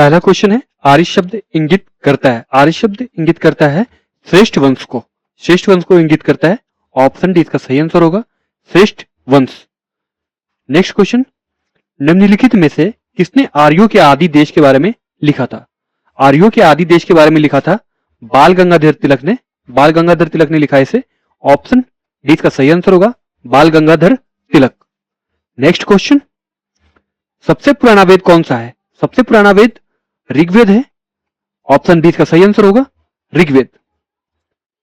पहला क्वेश्चन है आर्य शब्द इंगित करता है, आर्य शब्द इंगित करता है श्रेष्ठ वंश को, श्रेष्ठ वंश को इंगित करता है। ऑप्शन डी इसका सही आंसर होगा, श्रेष्ठ वंश। नेक्स्ट क्वेश्चन, निम्नलिखित में से किसने आर्यों के आदि देश के बारे में लिखा था? आर्यों के आदि देश के बारे में लिखा था बाल गंगाधर तिलक ने, बाल गंगाधर तिलक ने लिखा है इसे। ऑप्शन डी इसका सही आंसर होगा, बाल गंगाधर तिलक। नेक्स्ट क्वेश्चन, सबसे पुराना वेद कौन सा है? सबसे पुराना वेद ऋग्वेद है। ऑप्शन डी इसका सही आंसर होगा, ऋग्वेद।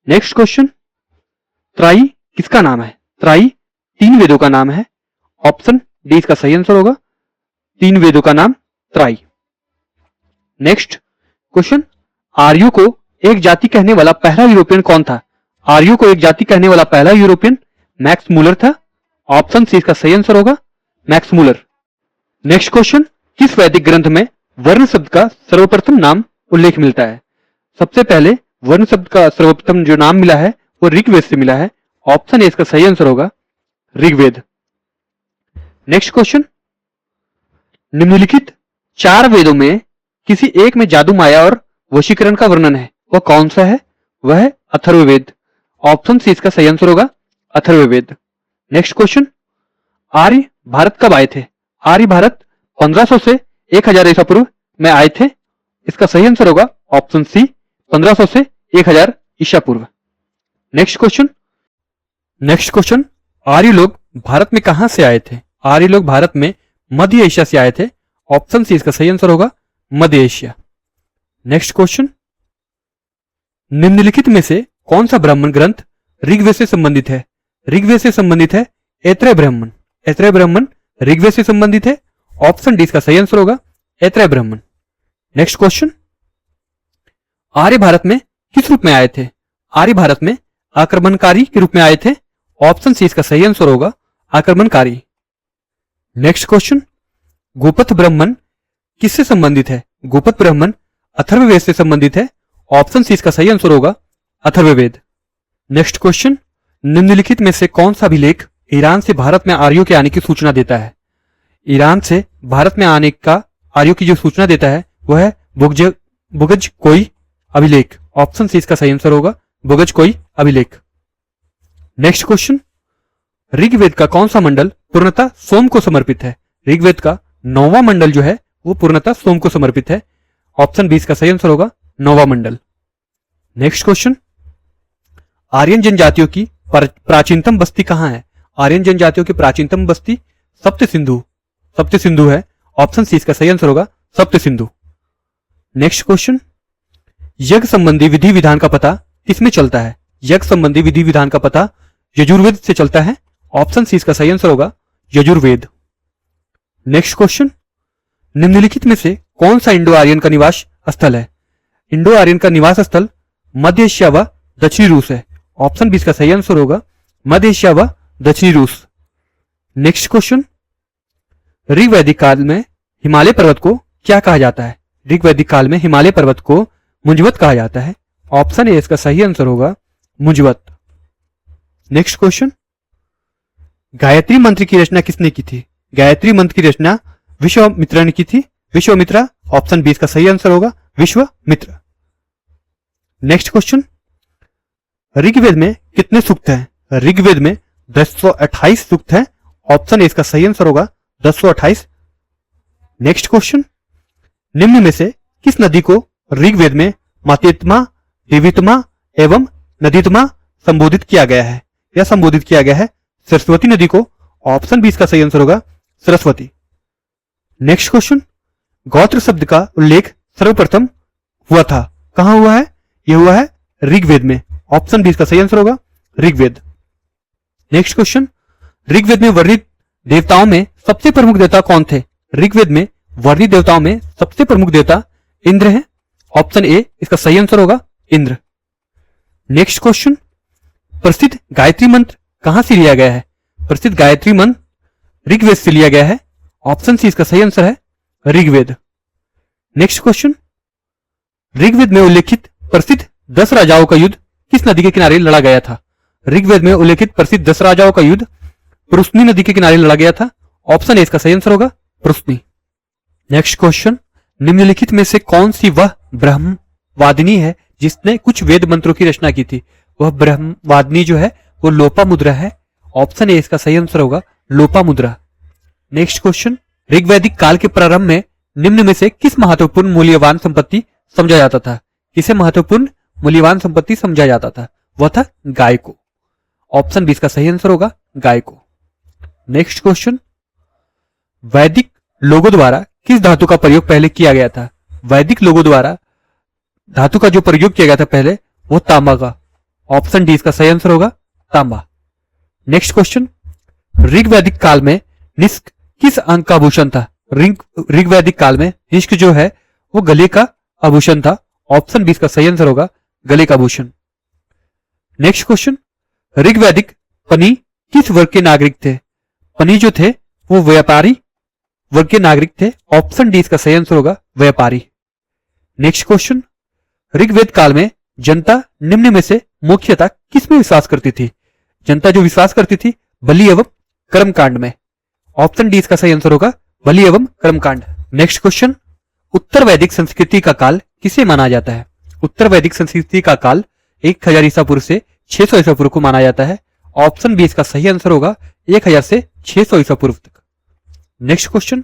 नेक्स्ट क्वेश्चन, त्राई किसका नाम है? त्राई 3 वेदों का नाम है। ऑप्शन डी इसका सही आंसर होगा, 3 वेदों का नाम त्राई। नेक्स्ट क्वेश्चन, आर्यों को एक जाति कहने वाला पहला यूरोपियन कौन था? आर्यों को एक जाति कहने वाला पहला यूरोपियन मैक्स मूलर था। ऑप्शन सी इसका सही आंसर होगा, मैक्स मूलर। नेक्स्ट क्वेश्चन, किस वैदिक ग्रंथ में वर्ण शब्द का सर्वप्रथम नाम उल्लेख मिलता है? सबसे पहले वर्ण शब्द का सर्वप्रथम जो नाम मिला है वो ऋग्वेद से मिला है। ऑप्शन ए इसका सही आंसर होगा, ऋग्वेद। नेक्स्ट क्वेश्चन, निम्नलिखित 4 वेदों में किसी एक में जादू माया और वशीकरण का वर्णन है, वह कौन सा है? वह है अथर्ववेद। ऑप्शन सी इसका सही आंसर होगा, अथर्ववेद। नेक्स्ट क्वेश्चन, आर्य भारत कब आए थे? आर्य भारत 1500 से 1000 ईसा पूर्व में आए थे। इसका सही आंसर होगा ऑप्शन सी, 1500 से 1000 ईसा पूर्व। नेक्स्ट क्वेश्चन, आर्य लोग भारत में कहां से आए थे? आर्य लोग भारत में मध्य एशिया से आए थे। ऑप्शन सी इसका सही आंसर होगा, मध्य एशिया। नेक्स्ट क्वेश्चन, निम्नलिखित में से कौन सा ब्राह्मण ग्रंथ ऋग्वेद से संबंधित है? ऋग्वेद से संबंधित है ऐत्रेय ब्राह्मण। ऐत्रेय ब्राह्मण ऋग्वेद से संबंधित है। ऑप्शन डी इसका सही आंसर होगा, ऐत्रेय ब्राह्मण। नेक्स्ट क्वेश्चन, आर्य भारत में किस रूप में आए थे? आर्य भारत में आक्रमणकारी के रूप में आए थे। ऑप्शन सी इसका सही आंसर होगा, आक्रमणकारी। नेक्स्ट क्वेश्चन, गोपथ ब्राह्मण किससे संबंधित है? गोपथ ब्राह्मण अथर्ववेद से संबंधित है। ऑप्शन सी इसका सही आंसर होगा, अथर्ववेद। नेक्स्ट क्वेश्चन, निम्नलिखित में से कौन सा अभिलेख ईरान से भारत में आर्यों के आने की सूचना देता है? ईरान से भारत में आने का आर्यों की जो सूचना देता है वह है बुगजकोई अभिलेख। ऑप्शन सी इसका सही आंसर होगा, बुगजकोई अभिलेख। नेक्स्ट क्वेश्चन, ऋग्वेद का कौन सा मंडल पूर्णतः सोम को समर्पित है? ऋग्वेद का 9वां मंडल जो है वो पूर्णतः सोम को समर्पित है। ऑप्शन बी इसका सही आंसर होगा, 9वां मंडल। नेक्स्ट क्वेश्चन, आर्यन जनजातियों की प्राचीनतम बस्ती कहां है? आर्यन जनजातियों की प्राचीनतम बस्ती सप्त सिंधु है। ऑप्शन सी इसका सही आंसर होगा, सप्त सिंधु। नेक्स्ट क्वेश्चन, यज्ञ संबंधी विधि विधान का पता किसमें चलता है? यज्ञ संबंधी विधि विधान का पता यजुर्वेद से चलता है। ऑप्शन सी इसका सही आंसर होगा, यजुर्वेद। नेक्स्ट क्वेश्चन, निम्नलिखित में से कौन सा इंडो आर्यन का निवास स्थल है? इंडो आर्यन का निवास स्थल मध्य एशिया व दक्षिणी रूस है। ऑप्शन बी इसका सही आंसर होगा, मध्य एशिया व दक्षिणी रूस। नेक्स्ट क्वेश्चन, ऋग्वैदिक काल में हिमालय पर्वत को क्या कहा जाता है? ऋग्वैदिक काल में हिमालय पर्वत को मुंजवत कहा जाता है। ऑप्शन ए इसका सही आंसर होगा, मुंजवत। नेक्स्ट क्वेश्चन, गायत्री मंत्र की रचना किसने की थी? गायत्री मंत्र की रचना विश्वामित्र ने की थी। विश्वामित्र। ऑप्शन बी इसका सही आंसर होगा, विश्वामित्र। नेक्स्ट क्वेश्चन, ऋग्वेद में कितने सूक्त हैं? ऋग्वेद में 1028 सूक्त हैं। ऑप्शन ए इसका सही आंसर होगा, 1028। नेक्स्ट क्वेश्चन, निम्न में से किस नदी को ऋग्वेद में मातेत्मा, दिवितमा एवं नदीतमा संबोधित किया गया है? या संबोधित किया गया है सरस्वती नदी को। ऑप्शन बी इसका सही आंसर होगा, सरस्वती। नेक्स्ट क्वेश्चन, गोत्र शब्द का उल्लेख सर्वप्रथम हुआ था, कहां हुआ है? यह हुआ है ऋग्वेद में। ऑप्शन बी इसका सही आंसर होगा, ऋग्वेद। नेक्स्ट क्वेश्चन, ऋग्वेद में वर्णित देवताओं में सबसे प्रमुख देवता कौन थे? ऋग्वेद में वर्णित देवताओं में सबसे प्रमुख देवता इंद्र है। ऑप्शन ए इसका सही आंसर होगा, इंद्र। नेक्स्ट क्वेश्चन, प्रसिद्ध गायत्री मंत्र कहां से लिया गया है? प्रसिद्ध गायत्री मंत्र ऋग्वेद से लिया गया है। ऑप्शन सी इसका सही आंसर है, ऋग्वेद। नेक्स्ट क्वेश्चन, ऋग्वेद में उल्लेखित प्रसिद्ध 10 राजाओं का युद्ध किस नदी के किनारे लड़ा गया था? ऋग्वेद में उल्लेखित प्रसिद्ध 10 राजाओं का युद्ध पृश्नी नदी के किनारे लड़ा गया था। ऑप्शन ए इसका सही आंसर होगा, पृश्नी। नेक्स्ट क्वेश्चन, निम्नलिखित में से कौन सी वह ब्रह्मवादिनी है जिसने कुछ वेद मंत्रों की रचना की थी? वह ब्रह्मवादिनी जो है वो लोपामुद्रा है। ऑप्शन ए इसका सही आंसर होगा लोपामुद्रा। नेक्स्ट क्वेश्चन, ऋग्वैदिक काल के प्रारंभ में निम्न में से किस महत्वपूर्ण मूल्यवान संपत्ति समझा जाता था? किसे महत्वपूर्ण मूल्यवान संपत्ति समझा जाता था? वह था गाय को। ऑप्शन बी इसका सही आंसर होगा गाय को। नेक्स्ट क्वेश्चन, वैदिक लोगों द्वारा किस धातु का प्रयोग पहले किया गया था? वैदिक लोगों द्वारा धातु का जो प्रयोग किया गया था पहले वो तांबा का। ऑप्शन डी इसका सही आंसर होगा तांबा। नेक्स्ट क्वेश्चन, ऋग्वैदिक काल में निष्क किस अंग का आभूषण था? ऋग्वैदिक काल में निष्क जो है वो गले का आभूषण था। ऑप्शन बी इसका सही आंसर होगा गले का आभूषण। नेक्स्ट क्वेश्चन, ऋग्वैदिक पनी किस वर्ग के नागरिक थे? पनी जो थे वो व्यापारी वर्ग के नागरिक थे। ऑप्शन डी इसका सही आंसर होगा व्यापारी। नेक्स्ट क्वेश्चन, ऋग्वेद काल में जनता निम्न में से मुख्यतः किस में विश्वास करती थी? जनता जो विश्वास करती थी बलि एवं कर्मकांड में। ऑप्शन डी इसका सही आंसर होगा बलि एवं कर्मकांड। नेक्स्ट क्वेश्चन, उत्तर वैदिक संस्कृति का काल किसे माना जाता है? उत्तर वैदिक संस्कृति का काल 1000 ईसा पूर्व से 600 ईसा पूर्व को माना जाता है। ऑप्शन बी इसका सही आंसर होगा 1000 से 600 ईसा पूर्व तक। नेक्स्ट क्वेश्चन,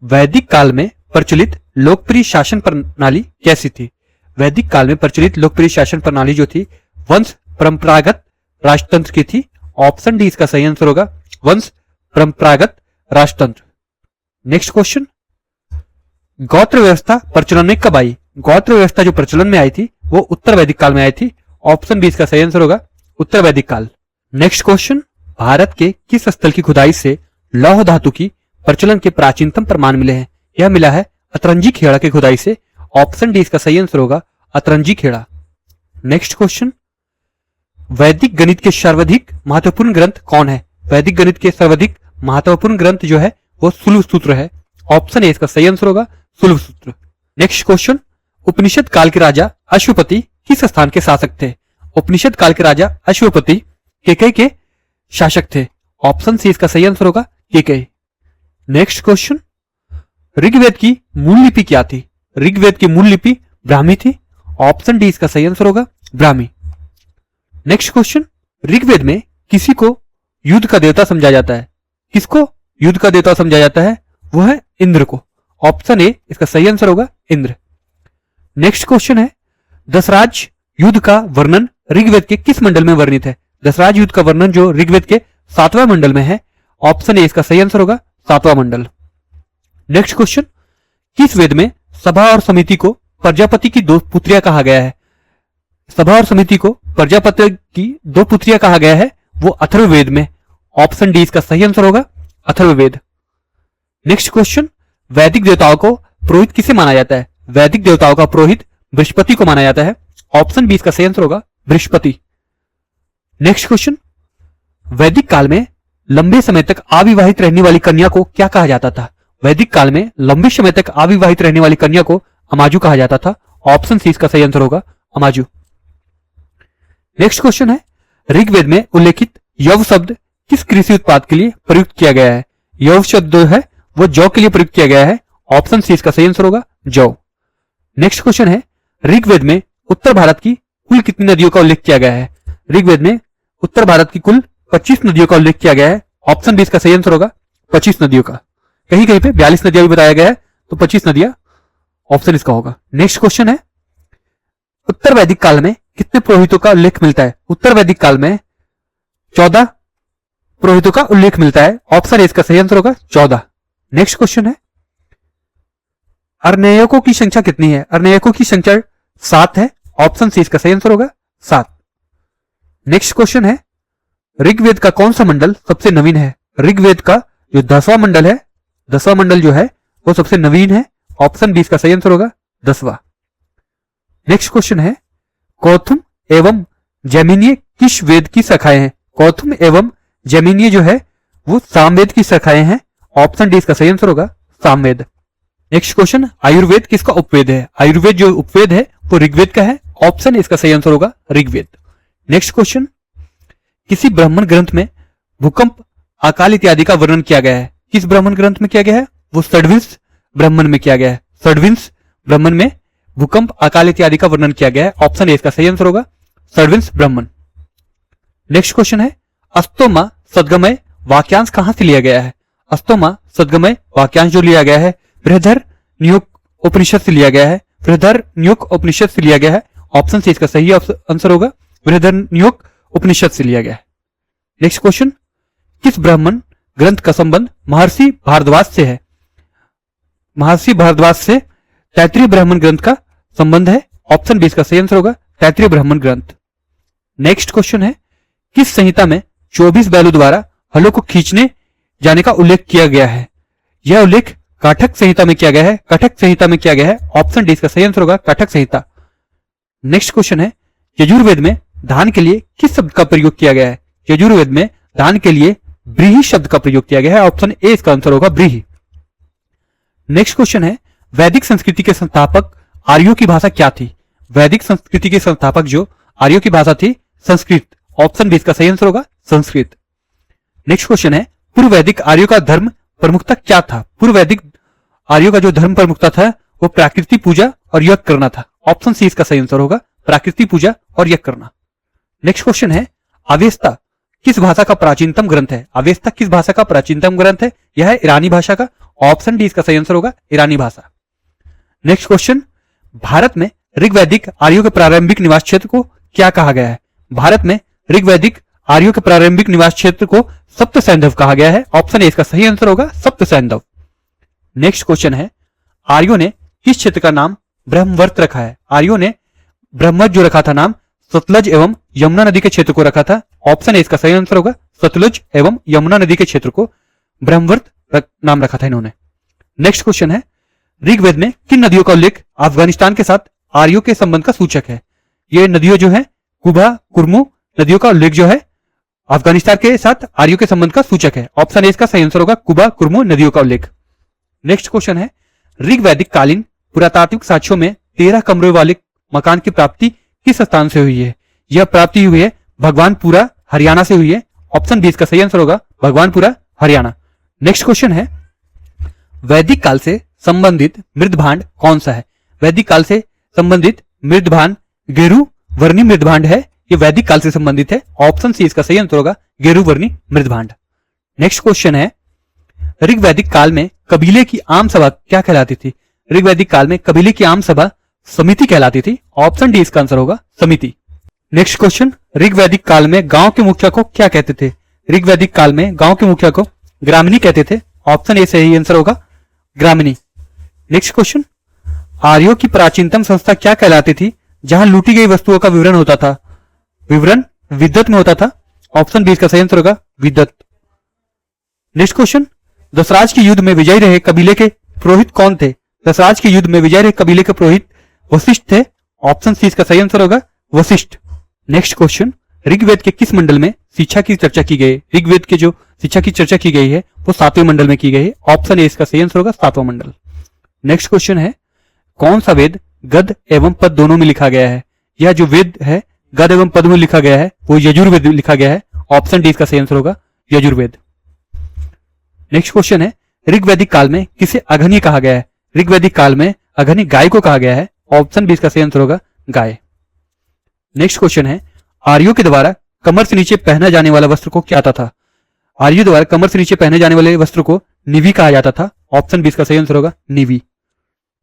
वैदिक काल में प्रचलित लोकप्रिय शासन प्रणाली कैसी थी? वैदिक काल में प्रचलित लोकप्रिय शासन प्रणाली जो थी वंश परंपरागत राजतंत्र की थी। ऑप्शन डी इसका सही आंसर होगा वंश परंपरागत राजतंत्र। नेक्स्ट क्वेश्चन, गोत्र व्यवस्था प्रचलन में कब आई? गोत्र व्यवस्था जो प्रचलन में आई थी वो उत्तर वैदिक काल में आई थी। ऑप्शन बी इसका सही आंसर होगा उत्तर वैदिक काल। नेक्स्ट क्वेश्चन, भारत के किस स्थल की खुदाई से लौह धातु की प्रचलन के प्राचीनतम प्रमाण मिले हैं? यह मिला है अतरंजी खेड़ा की खुदाई से। ऑप्शन डी इसका सही आंसर होगा अतरंजी खेड़ा। नेक्स्ट क्वेश्चन, वैदिक गणित के सर्वाधिक महत्वपूर्ण ग्रंथ कौन है? वैदिक गणित के सर्वाधिक महत्वपूर्ण ग्रंथ जो है वो सुलभ सूत्र है। ऑप्शन ए इसका सही आंसर होगा सुलभ सूत्र। नेक्स्ट क्वेश्चन, उपनिषद काल के राजा अश्वपति किस स्थान के शासक थे? उपनिषद काल के राजा अश्वपति केकई के शासक थे। ऑप्शन सी इसका सही आंसर होगा केकई। नेक्स्ट क्वेश्चन, ऋग्वेद की मूल लिपि क्या थी? ऋग्वेद की मूल लिपि ब्राह्मी थी। ऑप्शन डी इसका सही आंसर होगा ब्राह्मी। नेक्स्ट क्वेश्चन, ऋग्वेद में किसी को युद्ध का देवता समझा जाता है? किसको युद्ध का देवता समझा जाता है? वो है इंद्र को। ऑप्शन ए इसका सही आंसर होगा इंद्र। नेक्स्ट क्वेश्चन है, दशराज युद्ध का वर्णन ऋग्वेद के किस मंडल में वर्णित है? दशराज युद्ध का वर्णन जो ऋग्वेद के 7वें मंडल में है। ऑप्शन ए इसका सही आंसर होगा 7वां मंडल। नेक्स्ट क्वेश्चन, किस वेद में सभा और समिति को प्रजापति की 2 पुत्रियां कहा गया है? सभा और समिति को प्रजापति की 2 पुत्रियां कहा गया है वो अथर्ववेद में। ऑप्शन डी इसका सही आंसर होगा अथर्ववेद। नेक्स्ट क्वेश्चन, वैदिक देवताओं को पुरोहित किसे माना जाता है? वैदिक देवताओं का पुरोहित बृहस्पति को माना जाता है। ऑप्शन बी इसका सही आंसर होगा बृहस्पति। नेक्स्ट क्वेश्चन, वैदिक काल में लंबे समय तक अविवाहित रहने वाली कन्या को क्या कहा जाता था? वैदिक काल में लंबे समय तक अविवाहित रहने वाली कन्या को अमाजु कहा जाता था। ऑप्शन सी इसका सही आंसर होगा अमाजु। नेक्स्ट क्वेश्चन है, ऋग्वेद में उल्लेखित यव शब्द किस कृषि उत्पाद के लिए प्रयुक्त किया गया है? यव शब्द जो है वो जौ के लिए प्रयुक्त किया गया है। ऑप्शन सी इसका सही आंसर होगा जौ। नेक्स्ट क्वेश्चन है, ऋग्वेद में उत्तर भारत की कुल कितनी नदियों का उल्लेख किया गया है? ऋग्वेद में उत्तर भारत की कुल 25 नदियों का उल्लेख किया गया है। ऑप्शन बी इसका सही आंसर होगा 25 नदियों का। कहीं कहीं पे 42 नदियां भी बताया गया है तो 25 नदियां ऑप्शन इसका होगा। नेक्स्ट क्वेश्चन है, उत्तर वैदिक काल में कितने पुरोहितों का उल्लेख मिलता है? उत्तर वैदिक काल में 14 पुरोहितों का उल्लेख मिलता है। ऑप्शन ए इसका सही आंसर होगा 14। नेक्स्ट क्वेश्चन है, अर्णयकों की संख्या कितनी है? अर्णयकों की संख्या 7 है। ऑप्शन सी इसका सही आंसर होगा 7। नेक्स्ट क्वेश्चन है, ऋग्वेद का कौन सा मंडल सबसे नवीन है? ऋग्वेद का जो 10वां मंडल है, 10वां मंडल जो है वो सबसे नवीन है। ऑप्शन बी इसका सही आंसर होगा 10वां। नेक्स्ट क्वेश्चन है, कौथुम एवं जैमिनीय किस वेद की शाखाएं हैं? कौथुम एवं जैमिनीय जो है वो सामवेद की शाखाएं हैं। ऑप्शन डी इसका सही आंसर होगा सामवेद। नेक्स्ट क्वेश्चन, आयुर्वेद किसका उपवेद है? आयुर्वेद जो उपवेद है वो ऋग्वेद का है। ऑप्शन इसका सही आंसर होगा ऋग्वेद। नेक्स्ट क्वेश्चन, किसी ब्राह्मण ग्रंथ में भूकंप, अकाल इत्यादि का वर्णन किया गया है? किस ब्राह्मण ग्रंथ में किया गया है? वो षड्विंश ब्राह्मण में किया गया है। षड्विंश ब्राह्मण में भूकंप, अकाल इत्यादि का वर्णन किया गया है। ऑप्शन ए इसका सही आंसर होगा, षड्विंश ब्राह्मण। नेक्स्ट क्वेश्चन है, अस्तोमा सद्गमय वाक्यांश कहां से लिया गया है? अस्तोमा सद्गमय वाक्यांश जो लिया गया है बृहदारण्यक उपनिषद से लिया गया है। बृहदारण्यक उपनिषद से लिया गया है। ऑप्शन सी इसका सही आंसर होगा, बृहदारण्यक उपनिषद से लिया गया है। नेक्स्ट क्वेश्चन, किस ब्राह्मण ग्रंथ का संबंध महर्षि भारद्वाज से है? महर्षि भारद्वाज से तैत्तिरीय ब्राह्मण ग्रंथ का संबंध है। ऑप्शन बी इसका सही आंसर होगा, तैत्तिरीय ब्राह्मण ग्रंथ। नेक्स्ट क्वेश्चन है, किस संहिता में 24 बैलों द्वारा हलों को खींचने जाने का उल्लेख किया गया है? यह उल्लेख काठक संहिता में किया गया है। काठक संहिता में किया गया है। ऑप्शन डी इसका सही आंसर होगा, काठक संहिता। नेक्स्ट क्वेश्चन है, यजुर्वेद में धान के लिए किस शब्द का प्रयोग किया गया है? यजुर्वेद में धान के लिए ब्रीहि शब्द का प्रयोग किया गया है। ऑप्शन ए इसका आंसर होगा, ब्रीहि। नेक्स्ट क्वेश्चन है, वैदिक संस्कृति के संस्थापक आर्यों की भाषा क्या थी? वैदिक संस्कृति के संस्थापक जो आर्यों की भाषा थी, संस्कृत। ऑप्शन बी इसका सही आंसर होगा, संस्कृत। नेक्स्ट क्वेश्चन है, पूर्व वैदिक आर्यों का धर्म प्रमुखता क्या था? पूर्व वैदिक आर्यों का जो धर्म प्रमुखता था वो प्राकृतिक पूजा और यज्ञ करना था। ऑप्शन सी इसका सही आंसर होगा, प्राकृतिक पूजा और यज्ञ करना। नेक्स्ट क्वेश्चन है, अवेस्ता किस भाषा का प्राचीनतम ग्रंथ है? अवेस्ता किस भाषा का प्राचीनतम ग्रंथ है? यह है ईरानी भाषा का। ऑप्शन डी इसका सही आंसर होगा, ईरानी भाषा। नेक्स्ट क्वेश्चन, भारत में ऋग्वैदिक आर्यों के प्रारंभिक निवास क्षेत्र को क्या कहा गया है? भारत में ऋग्वैदिक आर्यों के प्रारंभिक निवास क्षेत्र को सप्त सैंधव कहा गया है। ऑप्शन ए इसका सही आंसर होगा, सप्त सैंधव। नेक्स्ट क्वेश्चन है, आर्यों ने किस क्षेत्र का नाम ब्रह्मवर्त रखा है? आर्यों ने ब्रह्मवर्त जो रखा था नाम सतलज एवं यमुना नदी के क्षेत्र को रखा था। ऑप्शन ए इसका सही आंसर होगा, सतलज एवं यमुना नदी के क्षेत्र को ब्रह्मवर्त नाम रखा था इन्होंने। नेक्स्ट क्वेश्चन है, ऋग्वेद में किन नदियों का उल्लेख अफगानिस्तान के साथ आर्यों के संबंध का सूचक है? ये नदियों जो है कुबा, कुर्मु नदियों का उल्लेख जो है अफगानिस्तान के साथ आर्यों के संबंध का सूचक है। ऑप्शन ए इसका सही आंसर होगा, कुबा, कुर्मु नदियों का उल्लेख। नेक्स्ट क्वेश्चन है, ऋग्वैदिक कालीन पुरातात्विक साक्ष्यों में 13 कमरों वाले मकान की प्राप्ति किस स्थान से हुई है? यह प्राप्ति हुई है भगवानपुरा, हरियाणा से हुई है। ऑप्शन बी इसका सही आंसर होगा, भगवानपुरा, हरियाणा। नेक्स्ट क्वेश्चन है, वैदिक काल से संबंधित मृद भांड कौन सा है? वैदिक काल से संबंधित मृद भांड गेरु वर्णी मृद भांड है। ये वैदिक काल से संबंधित है। ऑप्शन सी इसका सही आंसर होगा, गेरु वर्णी मृद भांड। नेक्स्ट क्वेश्चन है, ऋग्वैदिक काल में कबीले की आम सभा क्या कहलाती थी? ऋग्वैदिक काल में कबीले की आम सभा समिति कहलाती थी। ऑप्शन डी इसका आंसर होगा, समिति। नेक्स्ट क्वेश्चन, ऋग्वैदिक काल में गांव के मुखिया को क्या कहते थे? ऋग्वैदिक काल में गांव के मुखिया को ग्रामणी कहते थे। ऑप्शन ए सही आंसर होगा, ग्रामणी। नेक्स्ट क्वेश्चन, आर्यों की प्राचीनतम संस्था क्या कहलाती थी जहां लूटी गई वस्तुओं का विवरण होता था? विवरण विद्वत में होता था। ऑप्शन बी इसका सही आंसर होगा, विद्वत। नेक्स्ट क्वेश्चन, दशराज के युद्ध में विजयी रहे कबीले के पुरोहित कौन थे? दशराज के युद्ध में विजयी रहे कबीले के पुरोहित वशिष्ठ थे। ऑप्शन सी इसका सही आंसर होगा, वशिष्ठ। नेक्स्ट क्वेश्चन, ऋग्वेद के किस मंडल में शिक्षा की चर्चा की गई? ऋग्वेद के जो शिक्षा की चर्चा की गई है वो 7वें मंडल में की गई है। ऑप्शन ए इसका सही आंसर होगा, 7वां मंडल। नेक्स्ट क्वेश्चन है, कौन सा वेद गद एवं पद दोनों में लिखा गया है? यह जो वेद है गद एवं पद में लिखा गया है वो यजुर्वेद लिखा गया है। ऑप्शन डी इसका सही आंसर होगा, यजुर्वेद। नेक्स्ट क्वेश्चन है, ऋग्वैदिक काल में किसे अघनी कहा गया है? ऋग्वैदिक काल में अघनी गाय को कहा गया है। ऑप्शन बी इसका सही आंसर होगा, गाय। नेक्स्ट क्वेश्चन है, आर्यों के द्वारा कमर से नीचे पहना जाने वाला वस्त्र को क्या आता था? आर्यों द्वारा कमर से नीचे पहने जाने वाले वस्त्र को निवी कहा जाता था। ऑप्शन बी इसका सही आंसर होगा, निवी।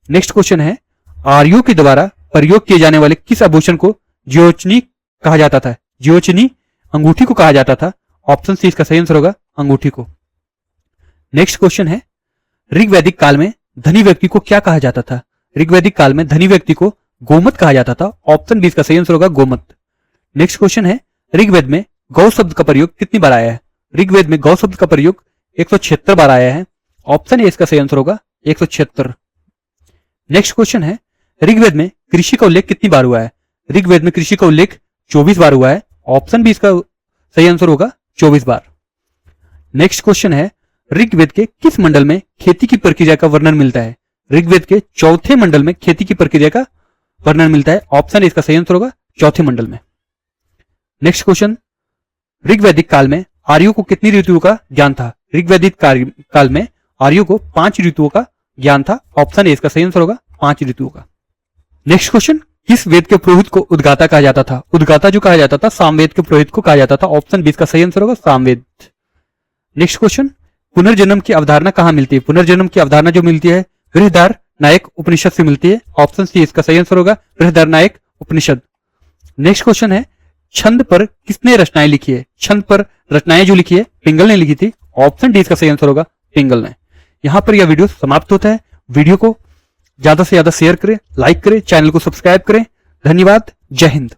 नेक्स्ट क्वेश्चन है, आर्यों के द्वारा प्रयोग किए जाने वाले किस आभूषण को ज्योचनी कहा जाता था? ज्योचनी अंगूठी को कहा जाता था। ऑप्शन सी इसका सही आंसर होगा, अंगूठी को। नेक्स्ट क्वेश्चन है, ऋग्वैदिक काल में धनी व्यक्ति को क्या कहा जाता था? ऋग्वैदिक काल में धनी व्यक्ति को गोमत कहा जाता था। ऑप्शन बी इसका सही आंसर होगा, गोमत। नेक्स्ट क्वेश्चन है, ऋग्वेद में गौ शब्द का प्रयोग कितनी बार आया है? ऋग्वेद में गौ शब्द का प्रयोग 176 बार आया है। ऑप्शन ए इसका सही आंसर होगा, 176। नेक्स्ट क्वेश्चन है, ऋग्वेद में कृषि का उल्लेख कितनी बार हुआ है? ऋग्वेद में कृषि का उल्लेख 24 बार हुआ है। ऑप्शन बी इसका सही आंसर होगा, 24 बार। नेक्स्ट क्वेश्चन है, ऋग्वेद के किस मंडल में खेती की प्रक्रिया का वर्णन मिलता है? ऋग्वेद के 4थे मंडल में खेती की प्रक्रिया का वर्णन मिलता है। ऑप्शन ए इसका सही आंसर होगा, 4थे मंडल में। नेक्स्ट क्वेश्चन, ऋग्वैदिक काल में आर्यों को कितनी ऋतुओं का ज्ञान था? ऋग्वैदिक काल में आर्यों को 5 ऋतुओं का ज्ञान था। ऑप्शन ए इसका सही आंसर होगा 5 ऋतुओं का। नेक्स्ट क्वेश्चन, किस वेद के पुरोहित को उद्गाता कहा जाता था? उद्गाता जो कहा जाता था सामवेद के पुरोहित को कहा जाता था। ऑप्शन बी इसका सही आंसर होगा सामवेद। नेक्स्ट क्वेश्चन, पुनर्जन्म की अवधारणा कहां मिलती है? पुनर्जन्म की अवधारणा जो मिलती है बृहदार नायक उपनिषद से मिलती है। ऑप्शन सी इसका सही आंसर होगा बृहदार नायक उपनिषद। नेक्स्ट क्वेश्चन है, छंद पर किसने रचनाएं लिखी है? छंद पर रचनाएं जो लिखी है पिंगल ने लिखी थी। ऑप्शन डी इसका सही आंसर होगा पिंगल ने। यहां पर यह वीडियो समाप्त होता है। वीडियो को ज्यादा से ज्यादा शेयर करें, लाइक करें, चैनल को सब्सक्राइब करें। धन्यवाद। जय हिंद।